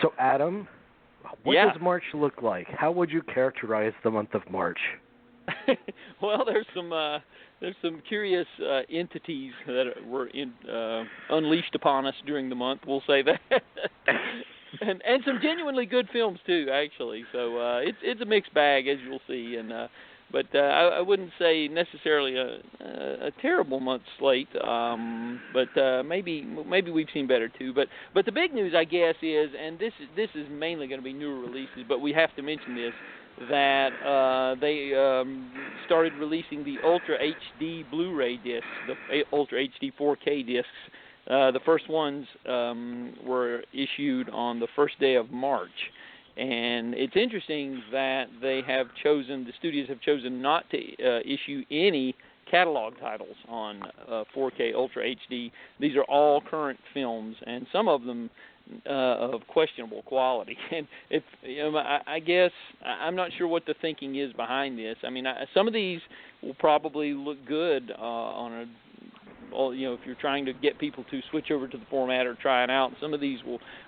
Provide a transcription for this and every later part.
So, Adam, what does March look like? How would you characterize the month of March? Well, there's some curious entities that were unleashed upon us during the month. We'll say that, and some genuinely good films too, actually. So it's a mixed bag, as you'll see. But I wouldn't say necessarily a terrible month slate. But maybe we've seen better too. But the big news, I guess, is, and this is mainly going to be newer releases, but we have to mention this, that they started releasing the Ultra HD Blu-ray discs, the Ultra HD 4K discs. The first ones were issued on the first day of March. And it's interesting that the studios have chosen not to issue any catalog titles on 4K Ultra HD. These are all current films, and some of them of questionable quality. And I guess I'm not sure what the thinking is behind this. I mean, some of these will probably look good on a, if you're trying to get people to switch over to the format or try it out. Some of these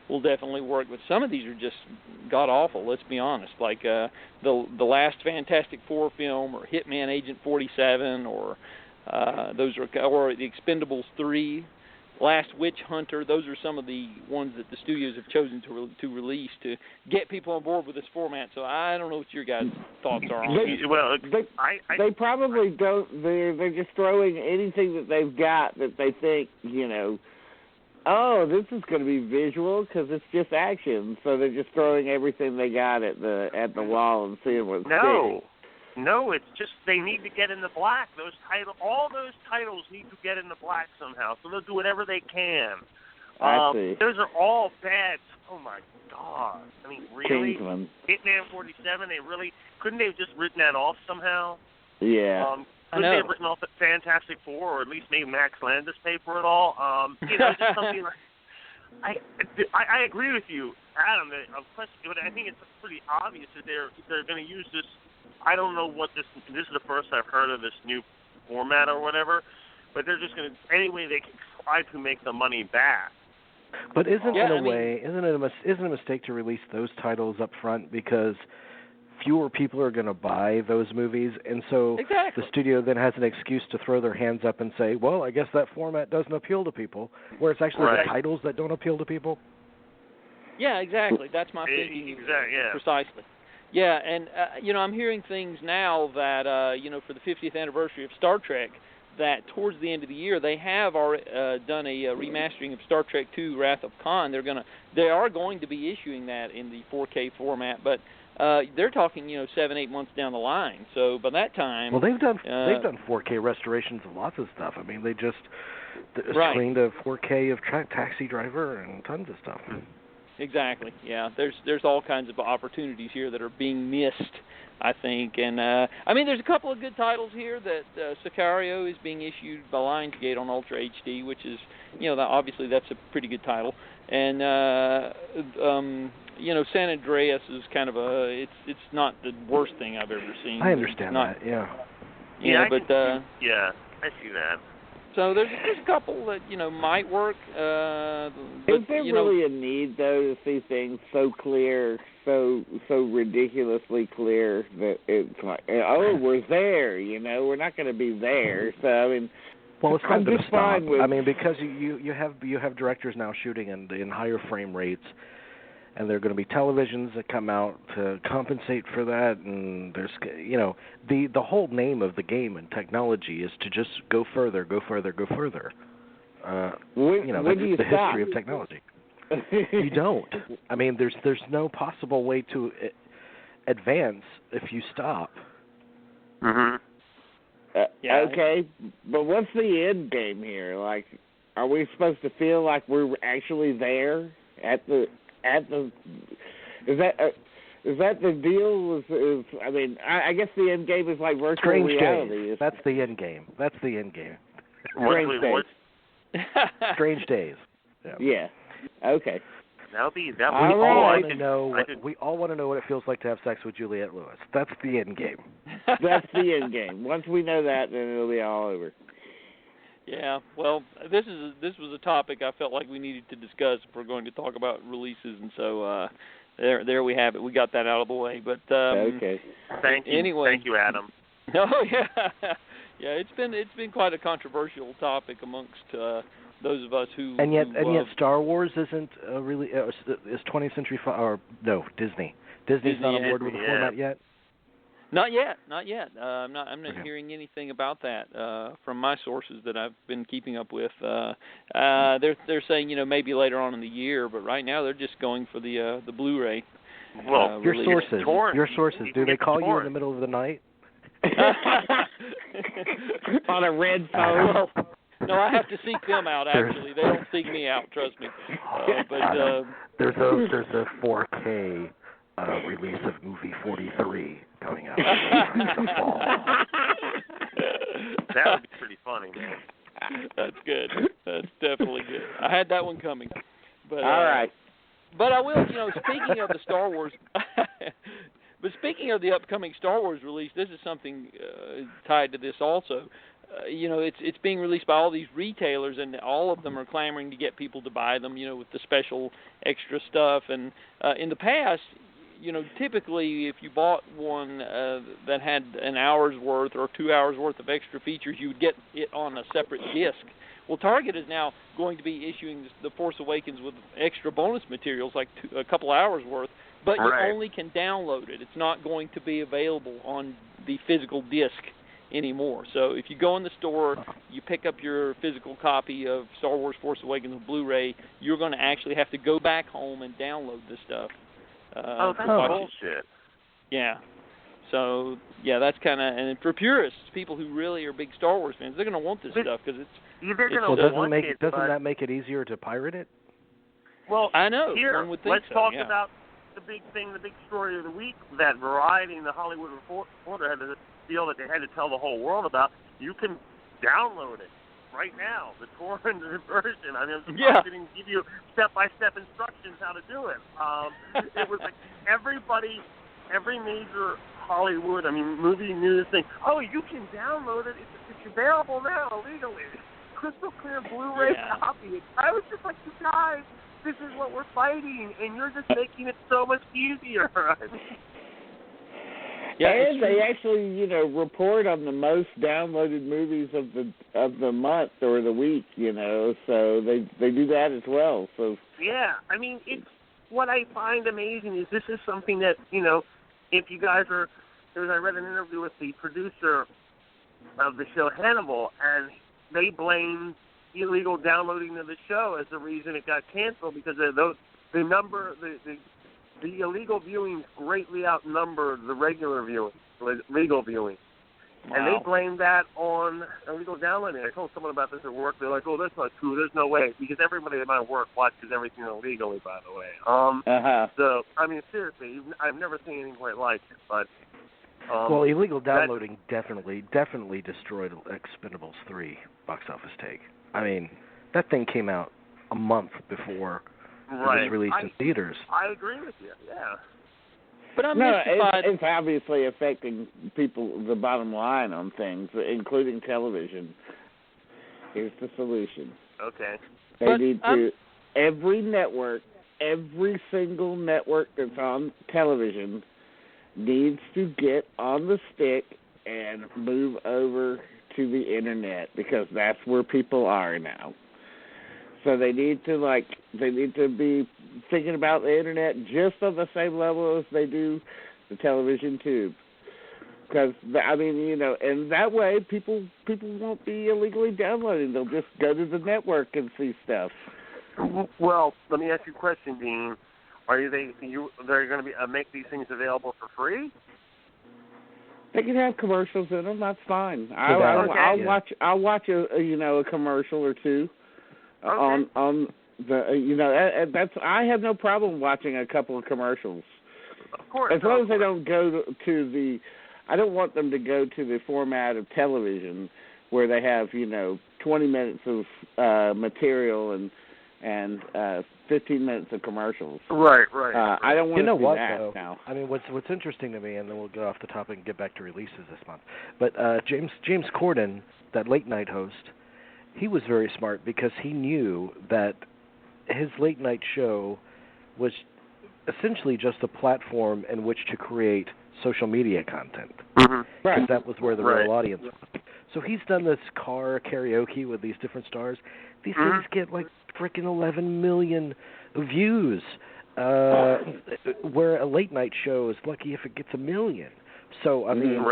will definitely work, but some of these are just god awful. Let's be honest. Like the last Fantastic Four film, or Hitman Agent 47, or or the Expendables 3. Last Witch Hunter, those are some of the ones that the studios have chosen to release to get people on board with this format. So I don't know what your guys' thoughts are on this. Well, they probably don't. They're just throwing anything that they've got that they think, oh, this is going to be visual because it's just action. So they're just throwing everything they got at the wall and seeing what sticks. No, it's just they need to get in the black. All those titles need to get in the black somehow, so they'll do whatever they can. I see. Those are all bad. Oh my God! I mean, really? Kingsman. Hitman 47. Couldn't they have just written that off somehow? Yeah. Couldn't they have written off the Fantastic Four, or at least made Max Landis pay for it all? Just something like. I agree with you, Adam. I think it's pretty obvious that they're going to use this. I don't know what this is the first I've heard of this new format or whatever, but they're just going to, any way they can try to make the money back. But isn't it a mistake to release those titles up front, because fewer people are going to buy those movies, and so the studio then has an excuse to throw their hands up and say, well, I guess that format doesn't appeal to people, where it's actually the titles that don't appeal to people? Yeah, exactly. That's my thinking. Precisely. Yeah, and, I'm hearing things now that, for the 50th anniversary of Star Trek, that towards the end of the year they have already done a remastering of Star Trek II: Wrath of Khan. They are going to be issuing that in the 4K format, but they're talking 7-8 months down the line. So by that time, well, they've done 4K restorations of lots of stuff. I mean, they just screened a 4K of Taxi Driver and tons of stuff. Exactly. Yeah, there's all kinds of opportunities here that are being missed, I think. And there's a couple of good titles here. That Sicario is being issued by Lionsgate on Ultra HD, which is, obviously that's a pretty good title. And San Andreas is kind of it's not the worst thing I've ever seen. I understand that. Yeah. I see that. So there's a couple that might work. Is there really a need though to see things so clear, so ridiculously clear that it's like, oh, we're there. We're not going to be there. So I mean, well, it's not going to stop. Because you have directors now shooting in higher frame rates, and there are going to be televisions that come out to compensate for that, and there's, the whole name of the game and technology is to just go further, go further, go further. When do you the stop? history of technology. You don't. I mean, there's no possible way to advance if you stop. Mm-hmm. Okay, but what's the end game here? Like, are we supposed to feel like we're actually there at the is that the deal? I guess the end game is like virtual reality. That's the end game. Strange Days. Strange Days. Yeah. Okay. We all want to know what it feels like to have sex with Juliette Lewis. That's the end game. That's the end game. Once we know that, then it'll be all over. Yeah, well, this was a topic I felt like we needed to discuss if we're going to talk about releases, and so there we have it. We got that out of the way. But okay. Thank you. Anyway, Thank you, Adam. Oh yeah, yeah. It's been quite a controversial topic amongst those of us who and yet Star Wars isn't really is 20th Century or no Disney. Disney's not on board with the format yet. Not yet. I'm not okay. hearing anything about that from my sources that I've been keeping up with. They're saying maybe later on in the year, but right now they're just going for the Blu-ray. Well, your sources. Do they call you in the middle of the night? On a red phone? No, I have to seek them out. Actually, they don't seek me out. Trust me. There's a 4K. Release of movie 43 coming out in the fall. That would be pretty funny, man. That's good. That's definitely good. I had that one coming. But, all right. But I will, speaking of the Star Wars, but speaking of the upcoming Star Wars release, this is something tied to this also. It's being released by all these retailers, and all of them are clamoring to get people to buy them, with the special extra stuff. And in the past, typically if you bought one that had an hour's worth or 2 hours worth of extra features, you would get it on a separate disc. Well, Target is now going to be issuing The Force Awakens with extra bonus materials, like a couple hours worth, but you only can download it. It's not going to be available on the physical disc anymore. So if you go in the store, you pick up your physical copy of Star Wars Force Awakens on Blu-ray, you're going to actually have to go back home and download this stuff. That's bullshit. Yeah. So, yeah, that's kind of, and for purists, people who really are big Star Wars fans, they're going to want this stuff because doesn't that make it easier to pirate it? Well, I know. Let's talk about the big thing, the big story of the week that Variety and the Hollywood Reporter had to feel that they had to tell the whole world about. You can download it right now, the torrent version. I mean, I didn't give you step-by-step instructions how to do it. It was like every major Hollywood, movie news thing. Oh, you can download it. It's available now legally. Crystal clear Blu-ray copy. I was just like, you guys, this is what we're fighting, and you're just making it so much easier. Yeah, and they actually, report on the most downloaded movies of the month or the week, so they do that as well. So yeah, it's what I find amazing is this is something that if you guys are, I read an interview with the producer of the show Hannibal, and they blamed illegal downloading of the show as the reason it got canceled because the illegal viewings greatly outnumbered the regular viewing, legal viewing. Wow. And they blamed that on illegal downloading. I told someone about this at work. They're like, oh, that's not true. There's no way. Because everybody at my work watches everything illegally, by the way. So, seriously, I've never seen anything quite like it. But well, illegal downloading definitely destroyed Expendables 3 box office take. That thing came out a month before it was released in theaters. I agree with you, yeah. But I'm mystified. It's obviously affecting people, the bottom line on things, including television. Here's the solution. Okay. They need to, every single network that's on television needs to get on the stick and move over to the internet because that's where people are now. So they need to be thinking about the internet just on the same level as they do the television tube. Because and that way people won't be illegally downloading. They'll just go to the network and see stuff. Well, let me ask you a question, Dean. Are they're going to be make these things available for free? They can have commercials in them. That's fine. I'll watch a commercial or two. Okay. On the that's I have no problem watching a couple of commercials. Of course. As long as they don't go to the, I don't want them to go to the format of television where they have 20 minutes of material and 15 minutes of commercials. Right. I don't want to do that though? now. What's interesting to me, and then we'll go off the topic and get back to releases this month. But James Corden, that late night host, he was very smart because he knew that his late night show was essentially just a platform in which to create social media content. Mm-hmm. Because that was where the real audience was. So he's done this car karaoke with these different stars. These things get like freaking 11 million views, where a late night show is lucky if it gets 1 million. So, I mean,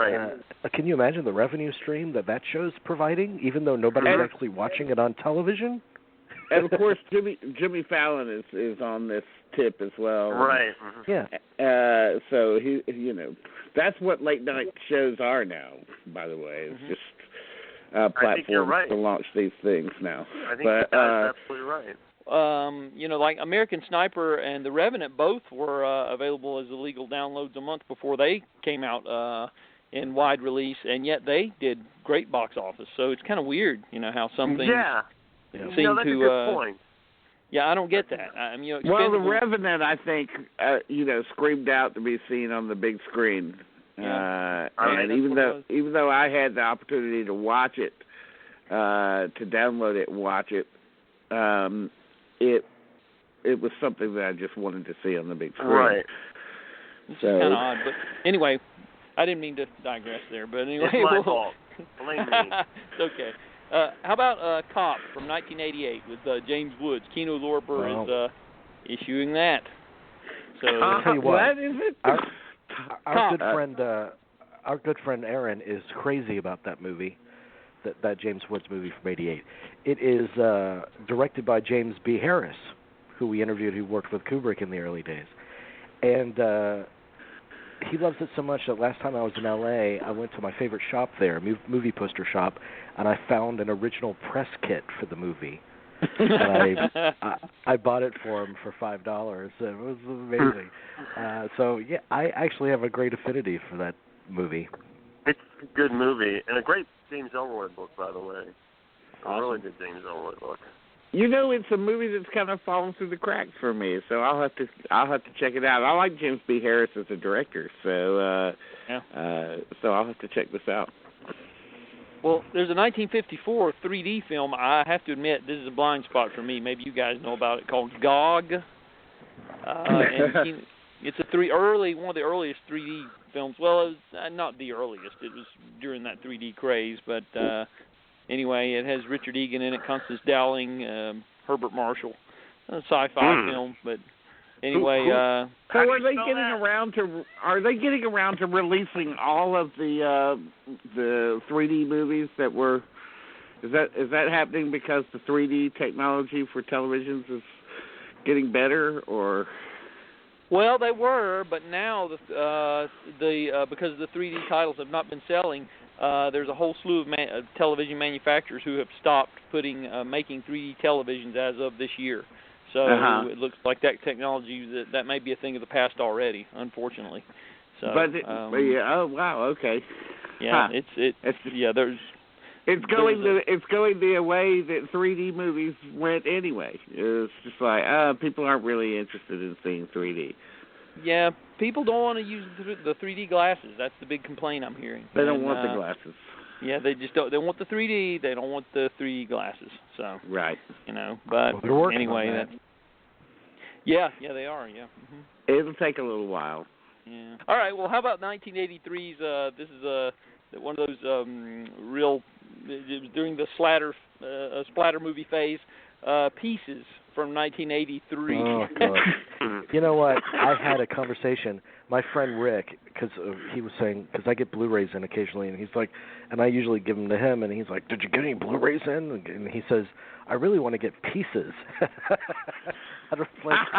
can you imagine the revenue stream that show's providing, even though nobody's actually watching it on television? And, of course, Jimmy Fallon is on this tip as well. Right. Yeah. So, that's what late night shows are now, by the way. It's just platforms to launch these things now. I think that's absolutely right. Like American Sniper and The Revenant both were available as illegal downloads a month before they came out in wide release, and yet they did great box office. So it's kind of weird, how some things seem that's to. A good point. Yeah, I don't get that. Well, The Revenant, I think, screamed out to be seen on the big screen. Yeah. And even though I had the opportunity to watch it, to download it and watch it, it was something that I just wanted to see on the big screen. Right. It's kind of odd, but anyway, I didn't mean to digress there. But anyway, it's my fault. Blame me. It's okay. How about Cop from 1988 with James Woods? Kino Lorber is issuing that. So I'll tell you what, is it? Our good friend Aaron is crazy about that movie, that James Woods movie from '88. It is directed by James B. Harris, who we interviewed, who worked with Kubrick in the early days, and he loves it so much that last time I was in L.A., I went to my favorite shop there, movie poster shop, and I found an original press kit for the movie. And I bought it for him for $5. It was amazing. So yeah, I actually have a great affinity for that movie. It's a good movie and a great James Ellroy book, by the way. A really good James Ellroy book. It's a movie that's kind of fallen through the cracks for me, so I'll have to check it out. I like James B. Harris as a director, so so I'll have to check this out. Well, there's a 1954 3D film. I have to admit, this is a blind spot for me. Maybe you guys know about it, called Gog. And it's one of the earliest 3D films. Well, it was not the earliest. It was during that 3D craze, but anyway, it has Richard Egan in it, Constance Dowling, Herbert Marshall, a sci-fi film. But anyway, so are they getting around to releasing all of the 3D movies that were? Is that happening because the 3D technology for televisions is getting better, or? Well, they were, but now because the 3D titles have not been selling, there's a whole slew of television manufacturers who have stopped making 3D televisions as of this year. So it looks like that technology that may be a thing of the past already, unfortunately. So, oh wow, okay. Yeah, It's going the way that 3D movies went anyway. It's just like people aren't really interested in seeing 3D. Yeah, people don't want to use the 3D glasses. That's the big complaint I'm hearing. They don't want the glasses. Yeah, they just don't. They want the 3D. They don't want the 3D glasses. So right. But they're working anyway, on that. Yeah, they are. Yeah. Mm-hmm. It'll take a little while. Yeah. All right. Well, how about 1983's? This is one of those real. It was during the splatter movie phase. Pieces from 1983. Oh, God. You know what? I had a conversation. My friend Rick, because he was saying, because I get Blu-rays in occasionally, and he's like, and I usually give them to him, and he's like, did you get any Blu-rays in? And he says, I really want to get Pieces. I was like,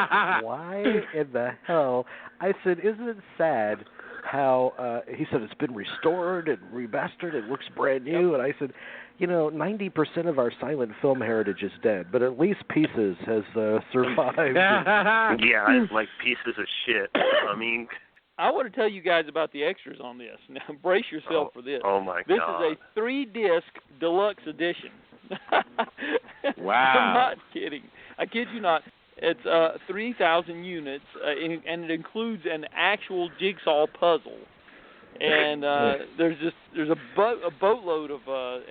why in the hell? I said, isn't it sad how, he said, it's been restored and remastered, it looks brand new, and I said, 90% of our silent film heritage is dead, but at least Pieces has survived. Yeah, I like Pieces of shit. I mean, I want to tell you guys about the extras on this. Now, brace yourself for this. Oh, my God. This is a 3-disc deluxe edition. Wow. I'm not kidding. I kid you not. It's 3,000 units, and it includes an actual jigsaw puzzle. And there's a boatload of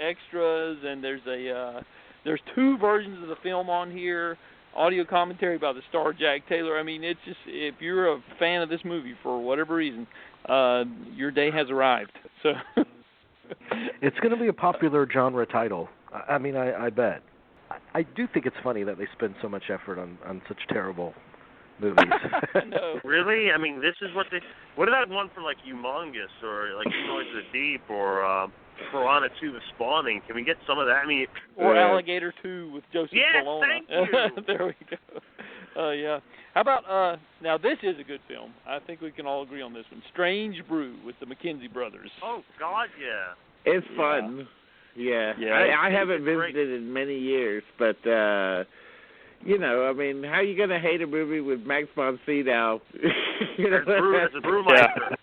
extras, and there's There's 2 versions of the film on here. Audio commentary by the star Jack Taylor. I mean, it's just, if you're a fan of this movie for whatever reason, your day has arrived. So it's going to be a popular genre title. I mean, I bet. I do think it's funny that they spend so much effort on such terrible movies. No. Really? I mean, this is what they... What about one for, like, Humongous or, like, Noise of the Deep or Piranha 2 The Spawning? Can we get some of that? I mean... Or Alligator 2 with Joseph Yes, Bologna. thank you! There we go. Yeah. How about... now, this is a good film. I think we can all agree on this one. Strange Brew with the McKenzie brothers. Oh, God, yeah. It's fun. Yeah. I haven't visited in many years, but... you know, I mean, how are you going to hate a movie with Max von Sydow? As a brewmaster.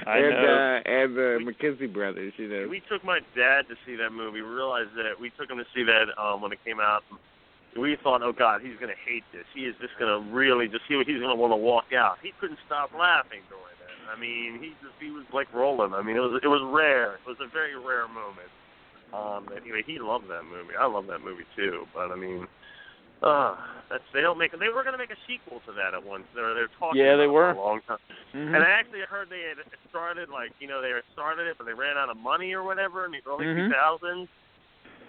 And the McKenzie brothers, you know. We took my dad to see that movie. We realized that we took him to see that when it came out. We thought, oh, God, he's going to hate this. He is just going to really just he's going to want to walk out. He couldn't stop laughing during it. I mean, he was like rolling. I mean, it was rare. It was a very rare moment. Anyway, he loved that movie. I love that movie too. But I mean, they were going to make a sequel to that at once. They're talking about it for a long time. Mm-hmm. And I actually heard they had started they started it, but they ran out of money or whatever in the early 2000s.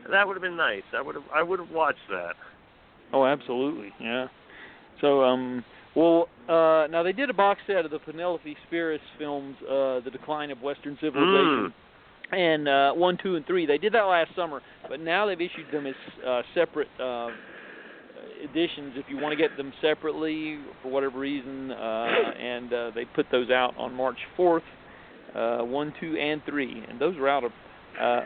That would have been nice. I would have watched that. Oh, absolutely, yeah. So, now they did a box set of the Penelope Spheris films, The Decline of Western Civilization. And 1, 2, and 3. They did that last summer, but now they've issued them as separate editions if you want to get them separately for whatever reason. And they put those out on March 4th, 1, 2, and 3. And those were out of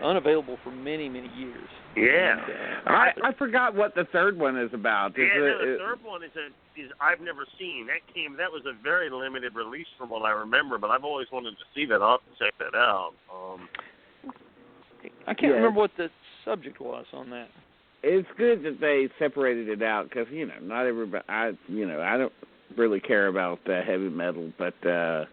unavailable for many, many years. Yeah. And, I forgot what the third one is about. The third one is I've never seen. That was a very limited release from what I remember, but I've always wanted to see that. I'll have to check that out. I can't remember what the subject was on that. It's good that they separated it out because, you know, not everybody. I don't really care about heavy metal, but the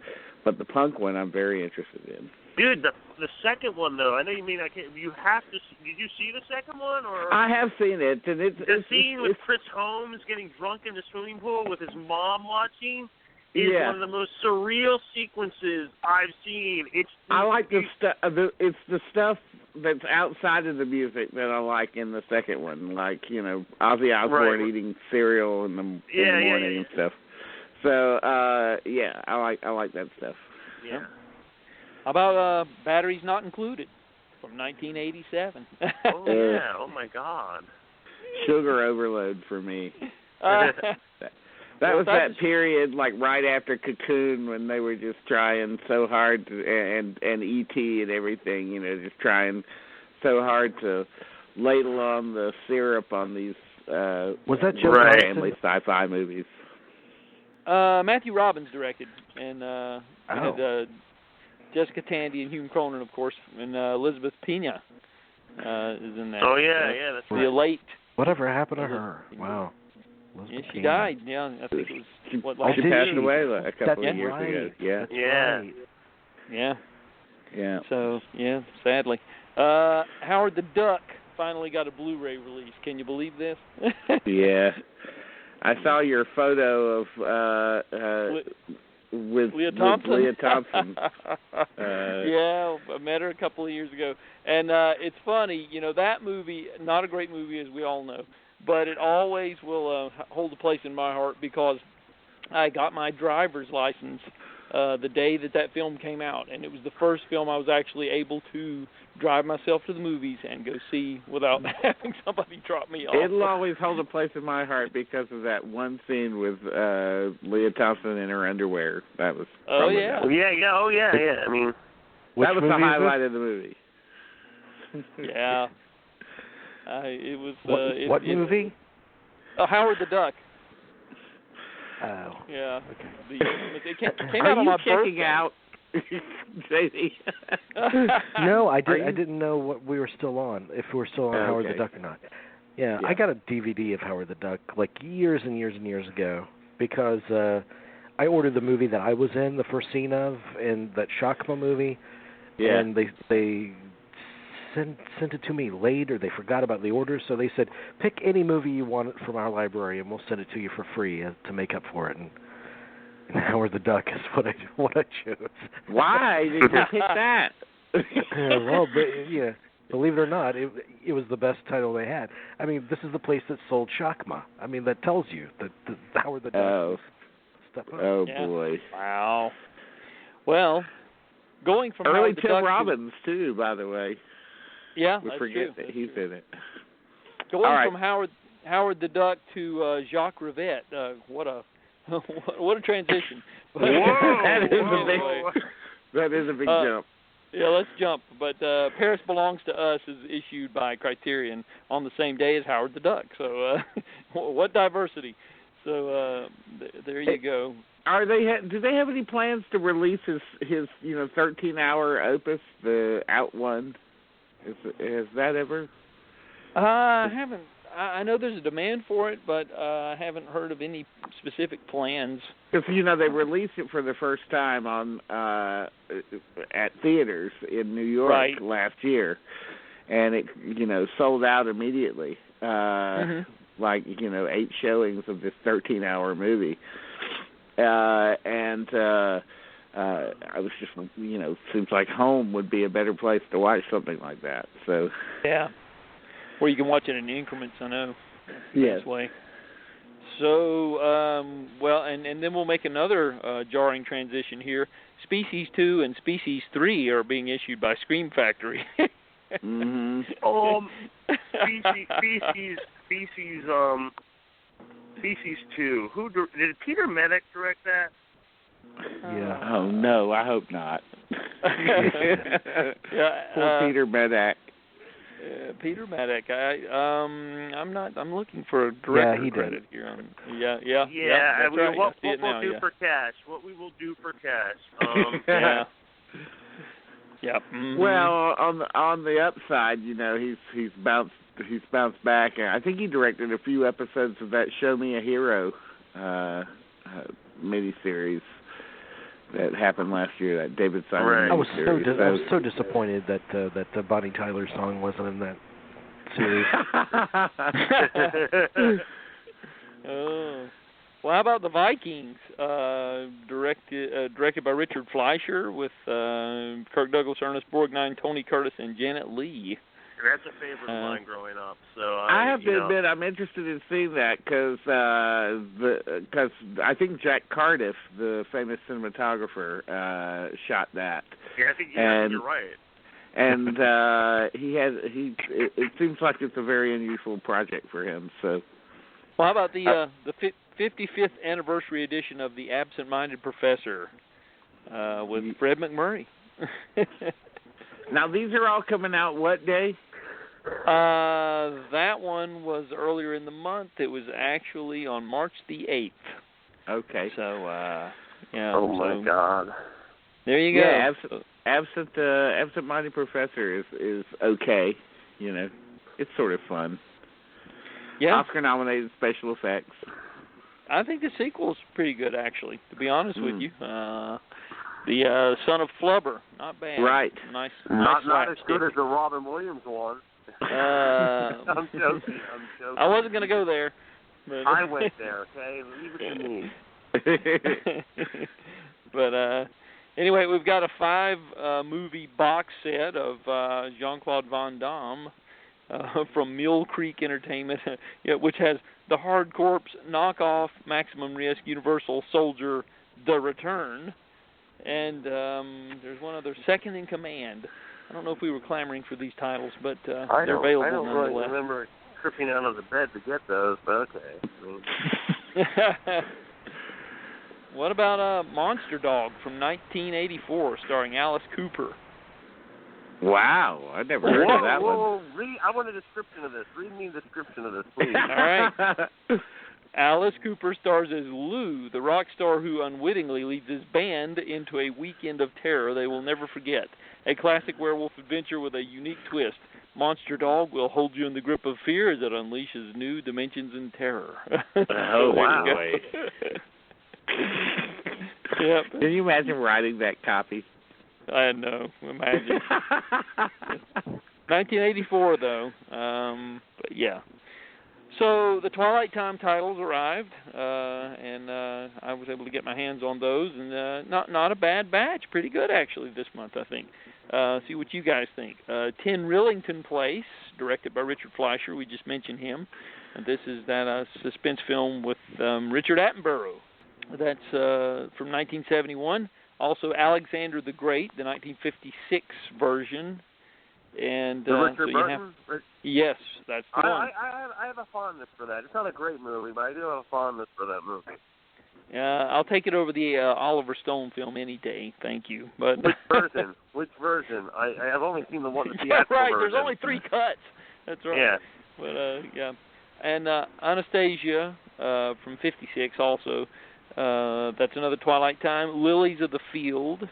punk one I'm very interested in. Dude, the second one though, I know you mean I can't. You have to. Did you see the second one or? I have seen it, and it's the scene with Chris Holmes getting drunk in the swimming pool with his mom watching. Is one of the most surreal sequences I've seen. I like the stuff. It's the stuff that's outside of the music that I like in the second one, like, you know, Ozzy Osbourne eating cereal in the morning and stuff. So I like that stuff. Yeah. How about Batteries Not Included from 1987? Oh yeah! Oh my God! Sugar overload for me. That was that period, like right after Cocoon, when they were just trying so hard to, and E.T. and everything, you know, just trying so hard to ladle on the syrup on these was that Joe family sci-fi movies. Matthew Robbins directed, and had Jessica Tandy and Hume Cronin, of course, and Elizabeth Pena is in that. Oh yeah, that's the late. Whatever happened to her? Wow. Yeah, she died. Yeah, I think it was she passed away a couple of years ago. Yeah. Yeah. Yeah. Yeah. So sadly, Howard the Duck finally got a Blu-ray release. Can you believe this? Yeah. I saw your photo of with Leah Thompson. Leah Thompson. Yeah, I met her a couple of years ago, and it's funny. You know, that movie, not a great movie as we all know, but it always will hold a place in my heart because I got my driver's license the day that film came out, and it was the first film I was actually able to drive myself to the movies and go see without having somebody drop me off. It'll always hold a place in my heart because of that one scene with Leah Thompson in her underwear. That was I mean, that was the highlight of the movie. Yeah. It was. What movie? Howard the Duck. Oh. Yeah. Okay. It came out on my birthday. Are you checking out, JD? No, I didn't know what we were still on. If we were still on Howard the Duck or not. Yeah, I got a DVD of Howard the Duck like years and years and years ago because I ordered the movie that I was in the first scene of in that Shockma movie. Yeah. And they sent it to me late, or they forgot about the order. So they said, pick any movie you want from our library, and we'll send it to you for free to make up for it. And Howard the Duck is what I chose. Why did you pick that? Believe it or not, it was the best title they had. I mean, this is the place that sold Shakma. I mean, that tells you that Howard the Duck. Oh boy! Wow. Well, going from early Howard the Tim Duck Robbins too, by the way. Yeah, we that's forget true. that he's in it. Going from Howard the Duck to Jacques Rivette. What a transition! That is a big jump. Yeah, let's jump. But Paris Belongs to Us is issued by Criterion on the same day as Howard the Duck. So what diversity? So there you go. Do they have any plans to release his 13-hour opus, the Out One? Has that ever? I haven't. I know there's a demand for it, but I haven't heard of any specific plans. Because they released it for the first time on at theaters in New York last year, and it sold out immediately. Like 8 showings of this 13-hour movie, and I was just seems like home would be a better place to watch something like that. So yeah. Where you can watch it in increments, I know. Yes. This way. So, and then we'll make another jarring transition here. Species 2 and Species 3 are being issued by Scream Factory. Species 2. Did Peter Medic direct that? Yeah. Oh no, I hope not. Poor Peter Medic. Peter Medic. I'm looking for a director credit here. That's right. What we'll do for cash. What we will do for cash. Yeah. Yep. Mm-hmm. Well, on the upside, he's bounced back. I think he directed a few episodes of that Show Me a Hero miniseries that happened last year, that David Simon miniseries. I was so disappointed that the Bonnie Tyler song wasn't in that series. Well, how about the Vikings, directed by Richard Fleischer with Kirk Douglas, Ernest Borgnine, Tony Curtis, and Janet Leigh. That's a favorite of mine growing up. So I have to admit, I'm interested in seeing that because I think Jack Cardiff, the famous cinematographer, shot that. Yeah, I think you're right. And it seems like it's a very unusual project for him. So, well, how about the 55th anniversary edition of The Absent-Minded Professor with Fred McMurray? Now, these are all coming out what day? That one was earlier in the month. It was actually on March the 8th. Okay. So, Oh, my God. There you go. Yeah, Absent-Minded Professor is okay. It's sort of fun. Yeah. Oscar-nominated special effects. I think the sequel is pretty good, actually, to be honest with you. The Son of Flubber, not bad. Right. Nice. Not as good as the Robin Williams one. I'm joking. I wasn't going to go there. But I went there, okay? Leave it to me. But anyway, we've got a 5-movie box set of Jean-Claude Van Damme from Mill Creek Entertainment, which has The Hard Corpse, Knockoff, Maximum Risk, Universal Soldier, The Return, and there's one other, Second in Command. I don't know if we were clamoring for these titles, but they're available nonetheless. I don't really remember tripping out of the bed to get those, but okay. What about Monster Dog from 1984, starring Alice Cooper? Wow, I never heard of that one. I want a description of this. Read me the description of this, please. All right. Alice Cooper stars as Lou, the rock star who unwittingly leads his band into a weekend of terror they will never forget. A classic werewolf adventure with a unique twist. Monster Dog will hold you in the grip of fear as it unleashes new dimensions in terror. Oh, wow. Yep. Can you imagine writing that copy? I know. Imagine. 1984, though. But yeah. So the Twilight Time titles arrived, and I was able to get my hands on those, and not a bad batch. Pretty good, actually, this month, I think. See what you guys think. 10 Rillington Place, directed by Richard Fleischer. We just mentioned him. And this is that suspense film with Richard Attenborough. That's from 1971. Also, Alexander the Great, the 1956 version. And Richard Burton? Yes, that's the one. I have a fondness for that. It's not a great movie, but I do have a fondness for that movie. I'll take it over the Oliver Stone film any day. Thank you. But Which version? Which version? I have only seen the one, the theatrical right, version. there's only 3 cuts. That's right. Yeah. But yeah. And Anastasia from 56 also. That's another Twilight Time. Lilies of the Field.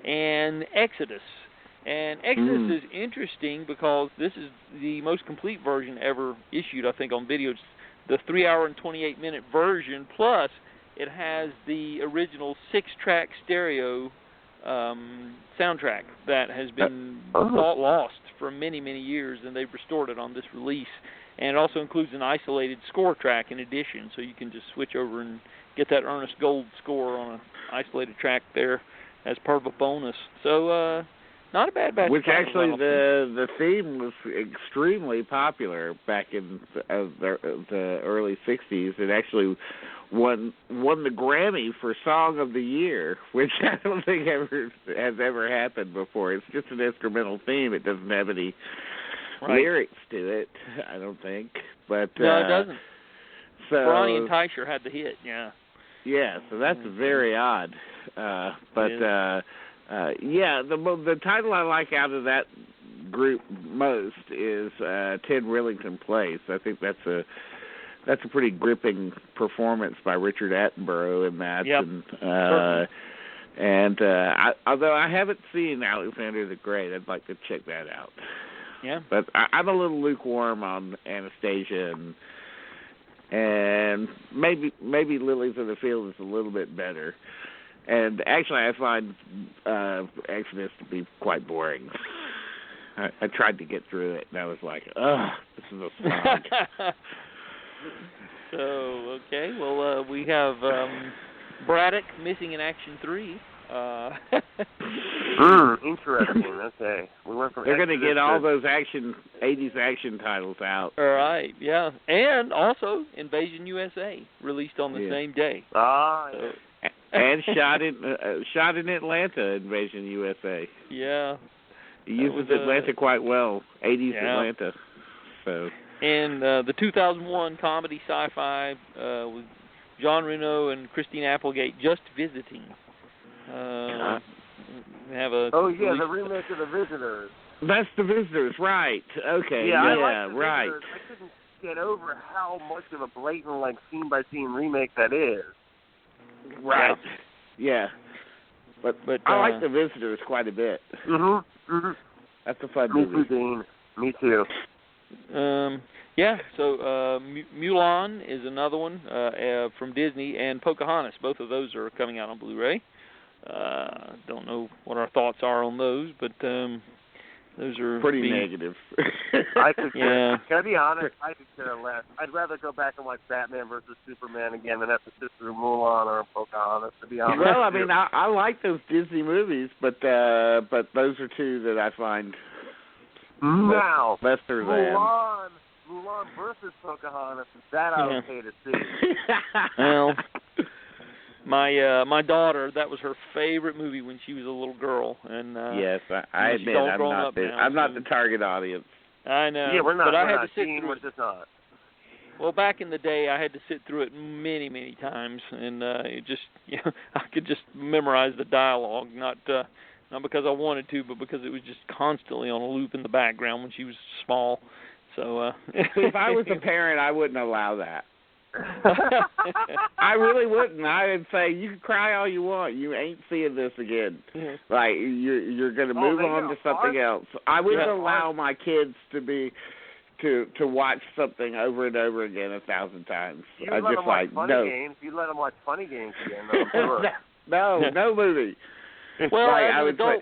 And Exodus. And Exodus is interesting because this is the most complete version ever issued, I think, on video. It's the 3-hour and 28-minute version, plus it has the original 6-track stereo soundtrack that has been lost for many, many years, and they've restored it on this release. And it also includes an isolated score track in addition, so you can just switch over and get that Ernest Gold score on an isolated track there as part of a bonus. So, not a bad batch. Which actually the theme was extremely popular back in the early 60s. It actually won the Grammy for Song of the Year, which I don't think has ever happened before. It's just an instrumental theme. It doesn't have any lyrics to it, I don't think. But no, it doesn't. So Ronnie and Teicher had the hit, yeah. Yeah, so that's very odd. Yeah, the title I like out of that group most is 10 Rillington Place. I think that's a pretty gripping performance by Richard Attenborough in that. Yep. Although I haven't seen Alexander the Great, I'd like to check that out. Yeah. But I'm a little lukewarm on Anastasia, and maybe Lilies of the Field is a little bit better. And actually, I find Exodus to be quite boring. I tried to get through it, and I was like, ugh, this is a slog. So, okay. Well, we have Braddock missing in Action 3. Interesting. Okay. We went from They're going to get all those 80s action titles out. All right, yeah. And also Invasion USA, released on the same day. Ah, so. And shot in Atlanta, Invasion USA. Yeah. He uses Atlanta quite well, 80s Atlanta. So. And the 2001 comedy sci-fi with Jean Reno and Christine Applegate, Just Visiting. We have a the remake of The Visitors. That's The Visitors, right? Okay, I like The right. Visitors. I couldn't get over how much of a blatant, scene-by-scene remake that is. Right. Yeah. But I like The Visitors quite a bit. Mm-hmm. That's a fun movie. Me too, Dean. Me too. Yeah, so Mulan is another one from Disney, and Pocahontas. Both of those are coming out on Blu-ray. Don't know what our thoughts are on those, but those are pretty negative. Can I be honest? I could care less. I'd rather go back and watch Batman versus Superman again than have to sit through Mulan or Pocahontas, to be honest. Well, I mean, I like those Disney movies, but those are two that I find lesser than. Mulan versus Pocahontas, that I would pay to see. Well, my daughter, that was her favorite movie when she was a little girl, and yes, I admit I'm not the target audience. I know. Yeah, we're not. But I had to sit through it. Just not. Well, back in the day, I had to sit through it many, many times, and it just I could just memorize the dialogue, not because I wanted to, but because it was just constantly on a loop in the background when she was small. So if I was a parent, I wouldn't allow that. I really wouldn't. I would say you can cry all you want. You ain't seeing this again. Like you're going to move on to something else. I wouldn't allow my kids to watch something over and over again 1,000 times. I just like no. Games. You let them watch funny games again. No movie. Well, I would go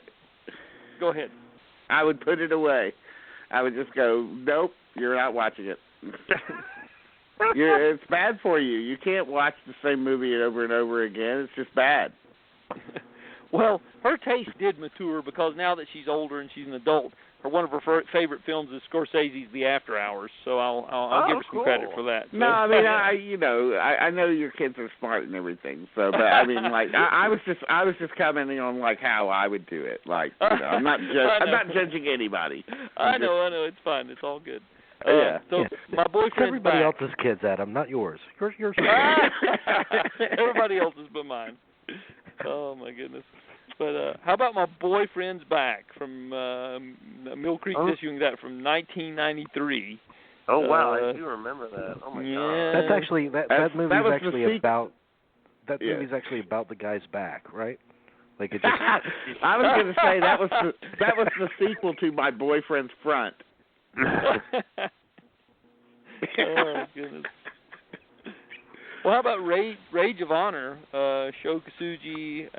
ahead. I would put it away. I would just go, nope, you're not watching it. It's bad for you. You can't watch the same movie over and over again. It's just bad. Well, her taste did mature because now that she's older and she's an adult, one of her favorite films is Scorsese's The After Hours. So I'll give her some credit for that. So. No, I mean, I know your kids are smart and everything. So, but I mean, like, I was just commenting on like how I would do it. Like, I'm not judging anybody. I know, it's fine. It's all good. My boyfriend's everybody back. else's kids, Adam, not yours. Yours. Everybody else's but mine. Oh my goodness. But how about my boyfriend's back from Mill Creek issuing that from 1993. Oh wow, I do remember that. Oh my god. That's actually that movie's actually about movie's actually about the guy's back, right? Like it just I was going to say that was the sequel to My Boyfriend's Front. Oh goodness. Well, how about Rage of Honor? Sho Kosugi,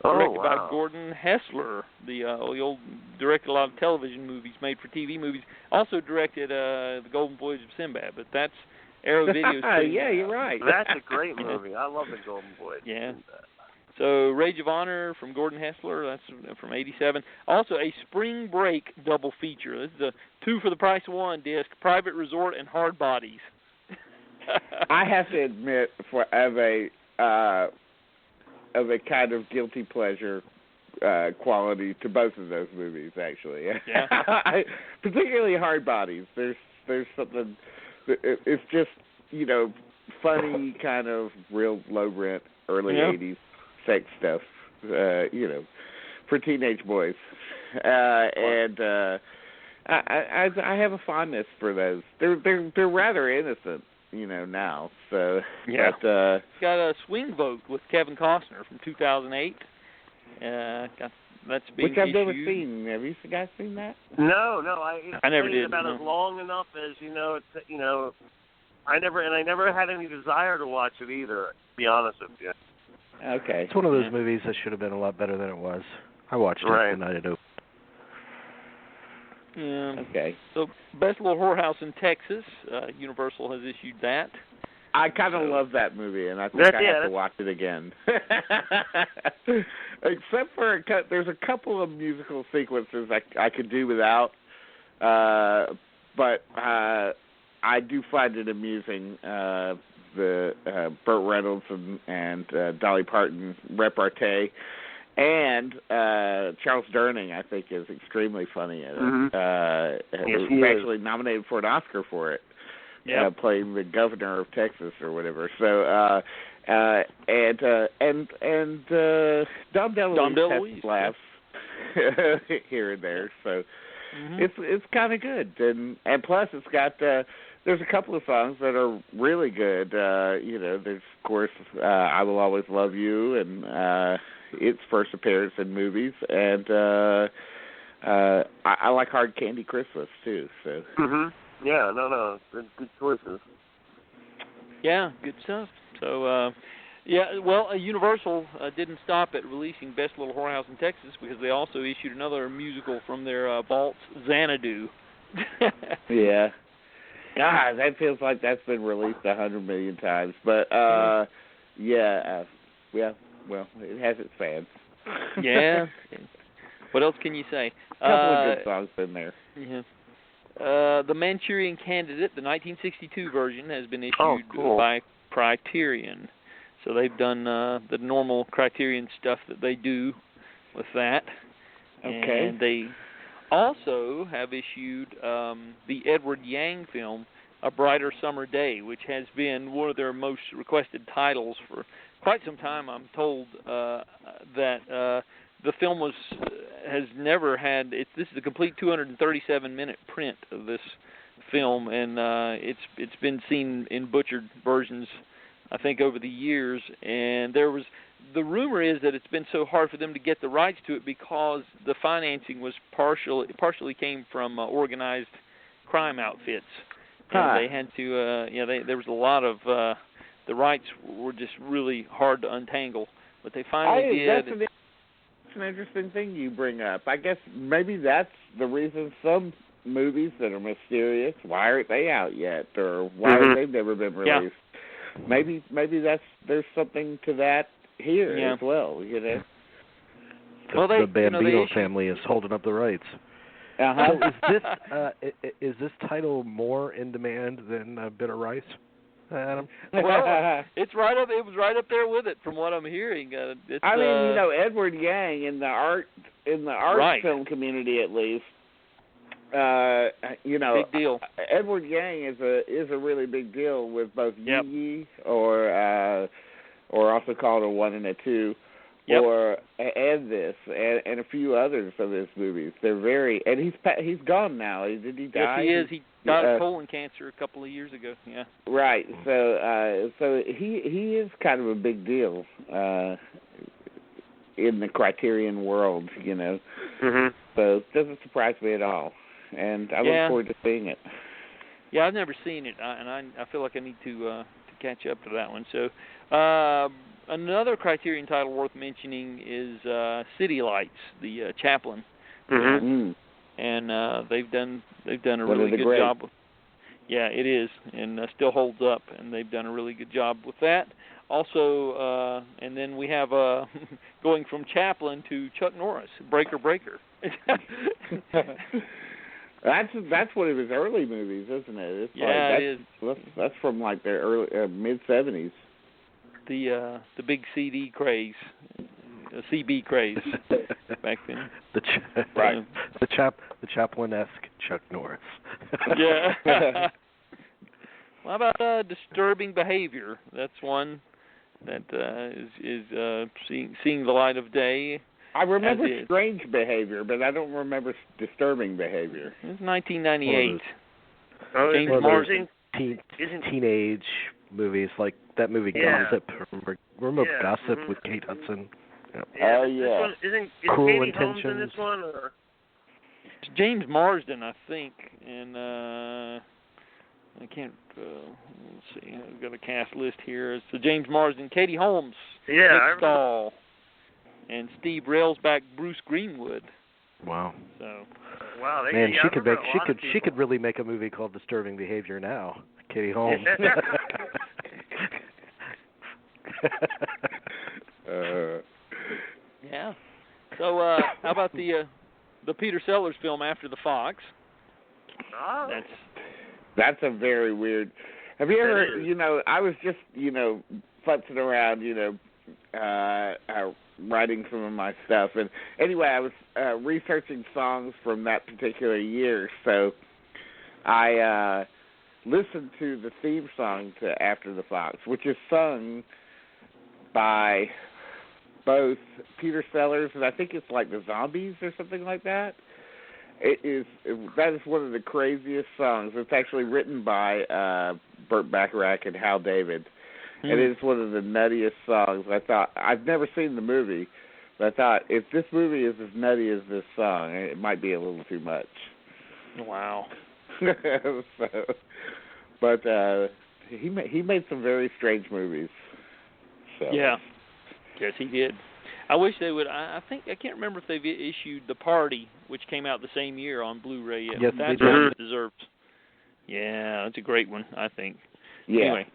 directed by Gordon Hessler. The old directed a lot of television movies, made for TV movies. Also directed The Golden Voyage of Sinbad, but that's Arrow Video's. Yeah, you're right. That's a great movie. I love The Golden Voyage. Yeah. So Rage of Honor from Gordon Hessler, that's from '87. Also a Spring Break double feature. This is a 2 for the price of 1 disc, Private Resort and Hard Bodies. I have to admit, of a kind of guilty pleasure quality to both of those movies, actually. Yeah. Particularly Hard Bodies. There's something. It's just funny, kind of real low rent early '80s sex stuff. For teenage boys, and I have a fondness for those. They're rather innocent. Now. So, yeah. But, got a Swing Vote with Kevin Costner from 2008. That's being which I've never issued. seen. Have you guys seen that? No. I never did. About as long enough as I never had any desire to watch it either. To be honest with you. Okay. It's one of those movies that should have been a lot better than it was. I watched it the night it opened. Yeah. Okay. So, Best Little Whorehouse in Texas, Universal has issued that. I kind of love that movie, and I think I have to watch it again. Except for there's a couple of musical sequences I could do without, but I do find it amusing. The Burt Reynolds and Dolly Parton repartee. And Charles Durning, I think, is extremely funny in it. Mm-hmm. He was actually nominated for an Oscar for it, playing the governor of Texas or whatever. So, and Dom DeLuise has laughs here and there. So, it's kind of good, and plus it's got. There's a couple of songs that are really good. There's of course "I Will Always Love You" and. Its first appearance in movies, and I like Hard Candy Christmas too. So. Yeah, no, good choices. Yeah, good stuff. So, Universal didn't stop at releasing Best Little Whorehouse in Texas because they also issued another musical from their vaults, Xanadu. Yeah. God, that feels like that's been released 100 million times, but Well, it has its fans. Yeah. What else can you say? A couple of good songs in there. Yeah. The Manchurian Candidate, the 1962 version, has been issued by Criterion. So they've done the normal Criterion stuff that they do with that. Okay. And they also have issued the Edward Yang film, A Brighter Summer Day, which has been one of their most requested titles for quite some time. I'm told that the film has never had. This is a complete 237-minute print of this film, and it's been seen in butchered versions, I think, over the years. And the rumor is that it's been so hard for them to get the rights to it because the financing was partially came from organized crime outfits, and they had to. There was a lot of. The rights were just really hard to untangle, but they finally did. That's an interesting thing you bring up. I guess maybe that's the reason some movies that are mysterious. Why aren't they out yet? Or why have they never been released? Yeah. Maybe there's something to that here as well, you know. The Bambino family is holding up the rights. So is this title more in demand than Bitter Rice, Adam? Well, it's right up. It was right up there with it, from what I'm hearing. I mean, you know, Edward Yang in the art film community, at least. You know, big deal. Edward Yang is a really big deal with both Yi or also called a 1 and a 2. Yep. And this and a few others of his movies. They're very, and he's gone now. Did he die? Yes, he is. He died of colon cancer a couple of years ago. Yeah. Right. So he is kind of a big deal in the Criterion world, you know. Mm-hmm. So it doesn't surprise me at all, and I look forward to seeing it. Yeah, I've never seen it, and I feel like I need to catch up to that one. So. Another Criterion title worth mentioning is City Lights, the Chaplin, and they've done a really good job. Yeah, it is, and still holds up, and they've done a really good job with that. Also, and then we have going from Chaplin to Chuck Norris, Breaker. That's one of his early movies, isn't it? It is. That's from like the early mid-70s. The big CD craze, CB craze back then. The Chaplin-esque Chuck Norris. Yeah. How about Disturbing Behavior? That's one that is seeing the light of day. I remember Strange Behavior, but I don't remember Disturbing Behavior. It's 1998. James Marsden. Teenage movies like that movie Gossip. Remember Gossip with Kate Hudson? Yeah. Oh yeah. Isn't Cruel Katie Intentions Holmes in this one? Or? It's James Marsden, I think, and I can't. Let's see. I've got a cast list here. It's James Marsden, Katie Holmes, Nick Stahl, and Steve Railsback, Bruce Greenwood. Wow. So. Wow. Man, she could really make a movie called Disturbing Behavior now. Katie Holmes. Yeah. So how about the Peter Sellers film After the Fox? Oh. That's a very weird. Have you ever? You know, I was just futzing around, writing some of my stuff, and anyway, I was researching songs from that particular year, so I listened to the theme song to After the Fox, which is sung by both Peter Sellers and I think it's like the Zombies or something like that. That is one of the craziest songs. It's actually written by Burt Bacharach and Hal David. And it is one of the nuttiest songs. I thought, I've never seen the movie, but I thought, if this movie is as nutty as this song, it might be a little too much. Wow. But he made some very strange movies. So. Yeah. Yes, he did. I wish they would. I think I can't remember if they've issued The Party, which came out the same year on Blu-ray yet. Yes, that's one it deserves. Yeah, that's a great one, I think. Yeah. Anyway,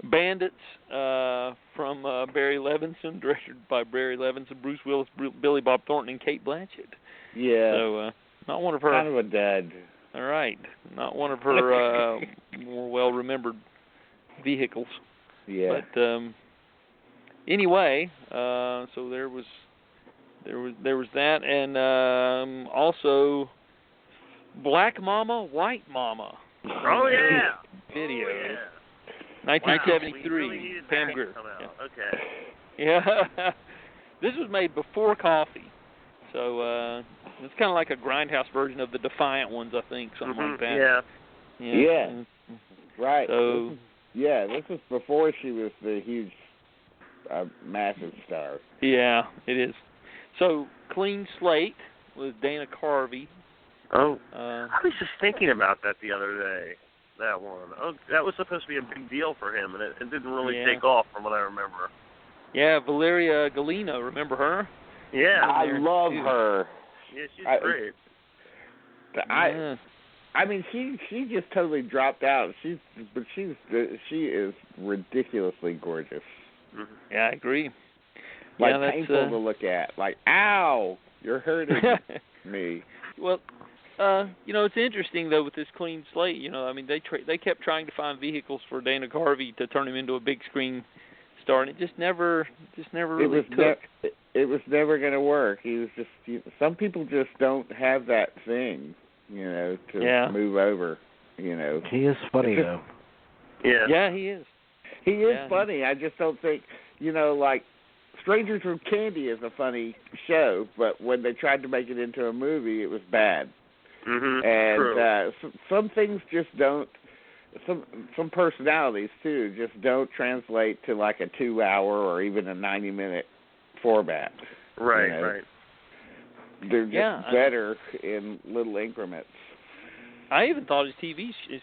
Bandits from Barry Levinson, directed by Barry Levinson, Bruce Willis, Billy Bob Thornton, and Kate Blanchett. Yeah. So not one of her. Kind of a dud. All right, not one of her more well-remembered vehicles. Yeah. But anyway, so there was that, and also Black Mama, White Mama. Oh yeah. Video. Oh, yeah. 1973. Wow, really Pam Grier. Yeah. Okay. Yeah. This was made before Coffee, so it's kind of like a Grindhouse version of the Defiant ones, I think, something like that. Yeah. Yeah. Right. So. This was before she was the huge, massive star. Yeah, it is. So, Clean Slate with Dana Carvey. Oh, I was just thinking about that the other day. That one. Oh, that was supposed to be a big deal for him, and it didn't really take off, from what I remember. Yeah, Valeria Golino. Remember her? Yeah. I love her. Yeah, she's great. I mean, she just totally dropped out. She is ridiculously gorgeous. Mm-hmm. Yeah, I agree. Like, yeah, painful to look at. Like, ow, you're hurting me. Well, it's interesting though with this clean slate. I mean, they kept trying to find vehicles for Dana Carvey to turn him into a big screen star, and it just never really took. It was never going to work. He was just. Some people just don't have that thing, to move over. He is funny though. Yeah. Yeah, he is. He is funny. I just don't think, like Strangers with Candy is a funny show, but when they tried to make it into a movie, it was bad. Mm-hmm. And some things just don't. Some personalities too just don't translate to like a 2-hour or even a 90-minute format. Right, right. They're just better in little increments. I even thought his